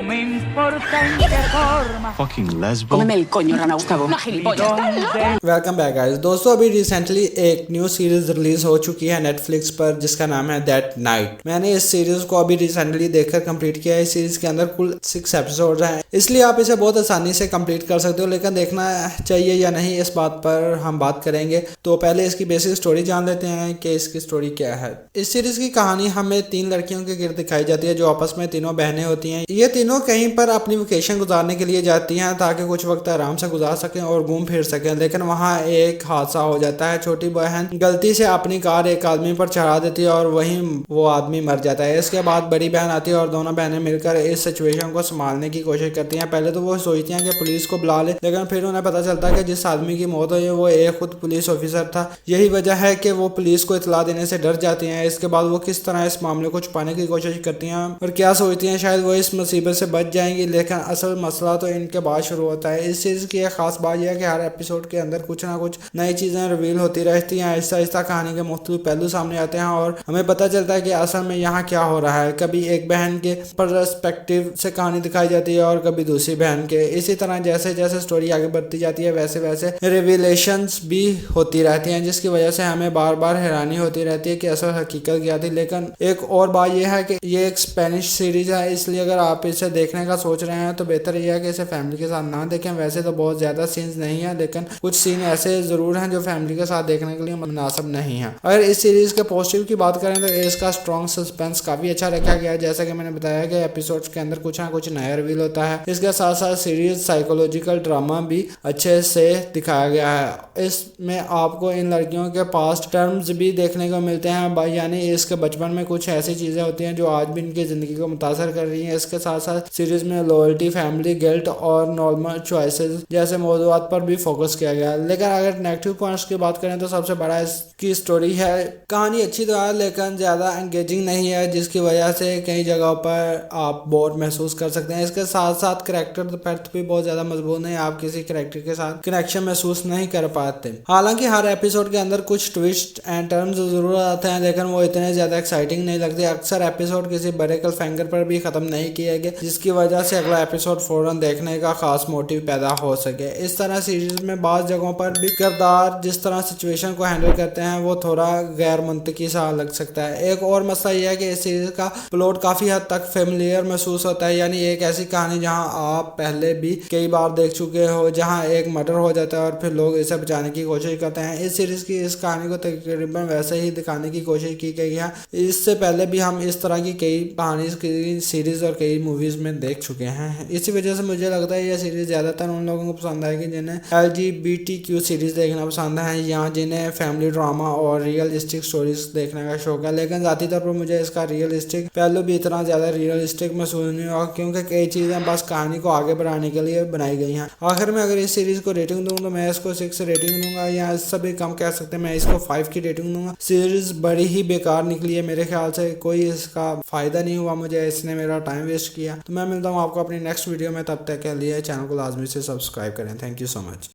me importa en qué forma. Fucking lesbo. Cómeme el coño, rana Gustavo. Una gilipollas. Welcome back guys. दोस्तों अभी recently एक new series release हो चुकी है Netflix पर जिसका नाम है दैट नाइट। मैंने इस सीरीज को अभी रिसेंटली देखकर कंप्लीट किया है। इस सीरीज के अंदर कुल 6 एपिसोड हैं, इसलिए आप इसे बहुत आसानी से कंप्लीट कर सकते हो, लेकिन देखना चाहिए या नहीं इस बात पर हम बात करेंगे। तो पहले इसकी बेसिक स्टोरी जान लेते हैं कि इसकी स्टोरी क्या है। इस सीरीज की कहानी हमें 3 लड़कियों के गिर्द दिखाई जाती है जो आपस में तीनों बहनें होती हैं। ये तीनों कहीं पर अपनी वेकेशन गुजारने के लिए जाती हैं ताकि कुछ वक्त आराम से गुजार सकें और घूम फिर सकें, लेकिन वहाँ एक हादसा हो जाता है। छोटी बहन गलती से अपनी कार एक आदमी पर चढ़ा देती है और वहीं वो आदमी मर जाता है। इसके बाद बड़ी बहन आती है और दोनों बहनें मिलकर इस सिचुएशन को संभालने की कोशिश करती हैं। पहले तो वो सोचती हैं कि पुलिस को बुला ले, लेकिन फिर उन्हें पता चलता है कि जिस आदमी की मौत हुई है वो एक खुद पुलिस ऑफिसर था। यही वजह है कि वो पुलिस को इतला देने से डर जाती हैं। इसके बाद वो किस तरह इस मामले को छुपाने की कोशिश करती हैं और क्या सोचती हैं शायद वो इस मुसीबत से बच जाएंगी, लेकिन असल मसला तो इनके बाद शुरू होता है। इस सीरीज की एक खास बात यह है कि हर एपिसोड के अंदर कुछ ना कुछ नई चीजें रिवील होती रहती हैं। आहिस्ता आहिस्ता कहानी के मुख्तलिफ पहलू सामने आते हैं और हमें पता चलता है कि असल में यहाँ क्या हो रहा है। कभी एक बहन के पर्सपेक्टिव से कहानी दिखाई जाती है और कभी दूसरी बहन के। इसी तरह जैसे जैसे स्टोरी आगे बढ़ती जाती है वैसे वैसे रिवीलेशंस भी होती रहती हैं, जिसकी वजह से हमें बार बार हैरानी होती रहती है कि असल हकीकत क्या थी। लेकिन एक और बात यह है कि ये एक स्पेनिश सीरीज है, इसलिए अगर आप इसे देखने का सोच रहे हैं तो बेहतर यह है कि इसे फैमिली के साथ ना देखें। वैसे तो बहुत ज्यादा सीन्स नहीं है, लेकिन कुछ सीन ऐसे जरूर हैं जो फैमिली के साथ देखने के लिए मुनासिब नहीं है। अगर इस सीरीज के पॉजिटिव की बात करें तो इसका स्ट्रॉन्ग सस्पेंस काफी अच्छा रखा गया है। जैसा कि मैंने बताया कि एपिसोड्स के अंदर कुछ ना कुछ नया रिवील होता है। इसके साथ साथ सीरीज साइकोलॉजिकल ड्रामा भी अच्छे से दिखाया गया है। इसमें आपको इन लड़कियों के पास्ट टर्म्स भी देखने को मिलते हैं, यानी इसके बचपन में कुछ ऐसी चीजें होती हैं जो आज भी इनकी जिंदगी को मुतासर कर रही हैं। इसके साथ साथ सीरीज में लॉयल्टी, फैमिली, गिल्ट और नॉर्मल चॉइसेस जैसे मौजूदात पर भी फोकस किया गया है। लेकिन अगर नेगेटिव पॉइंट्स की बात करें तो सबसे बड़ा इसकी स्टोरी है। कहानी अच्छी तो है लेकिन ज्यादा एंगेजिंग नहीं है, जिसकी वजह से कई जगहों पर आप बोर महसूस कर सकते हैं। इसके साथ साथ कैरेक्टर डेप्थ भी बहुत ज्यादा मजबूत नहीं, आप किसी कैरेक्टर के साथ कनेक्शन महसूस नहीं कर पाते। हालांकि हर एपिसोड के अंदर कुछ ट्विस्ट एंड टर्न्स जरूर आते हैं, लेकिन वो इतने ज्यादा एक्साइटिंग नहीं लगते। अक्सर एपिसोड किसी बड़े क्लिफहैंगर पर भी खत्म नहीं किए गए, जिसकी वजह से अगला एपिसोड फौरन देखने का खास मोटिव पैदा हो सके। इस तरह सीरीज में बाज़ जगहों पर भी किरदार जिस तरह सिचुएशन को हैंडल करते हैं वो थोड़ा गैर मंतकी सा लग सकता है। एक और मसला यह है कि इस सीरीज का प्लॉट काफी हद तक फेमिलियर महसूस होता है, यानी एक ऐसी कहानी जहां आप पहले भी कई बार देख चुके हो, जहां एक मर्डर हो जाता है और फिर लोग इसे बचाने की कोशिश करते हैं। इस सीरीज की इस कहानी को तकरीबन वैसे ही दिखाने की कोशिश की गई है। इससे पहले भी हम इस तरह की कई कहानी की सीरीज और कई मूवीज में देख चुके हैं। इसी वजह से मुझे लगता है यह सीरीज ज्यादातर उन लोगों को पसंद आएगी जिन्हें LGBTQ सीरीज देखना पसंद है या जिन्हें फैमिली ड्रामा और रियलिस्टिक स्टोरीज देखने का शौक है। लेकिन जाती तौर पर मुझे इसका रियलिस्टिक पहलू भी इतना ज्यादा रियलिस्टिक महसूस नहीं हुआ, क्योंकि कई चीजें बस कहानी को आगे बढ़ाने के लिए बनाई गई हैं। आखिर में अगर इस सीरीज को रेटिंग दूं तो मैं इसको 6 रेटिंग दूंगा, या इससे भी कम कह सकते हैं, मैं इसको 5 की रेटिंग दूंगा। सीरीज बड़ी ही बेकार निकली है मेरे ख्याल से, कोई इसका फायदा नहीं हुआ मुझे, इसने मेरा टाइम वेस्ट किया। तो मैं मिलता हूँ आपको अपनी नेक्स्ट वीडियो में, तब तक के लिए चैनल को लाजमी से सब्सक्राइब करें। Thank you so much.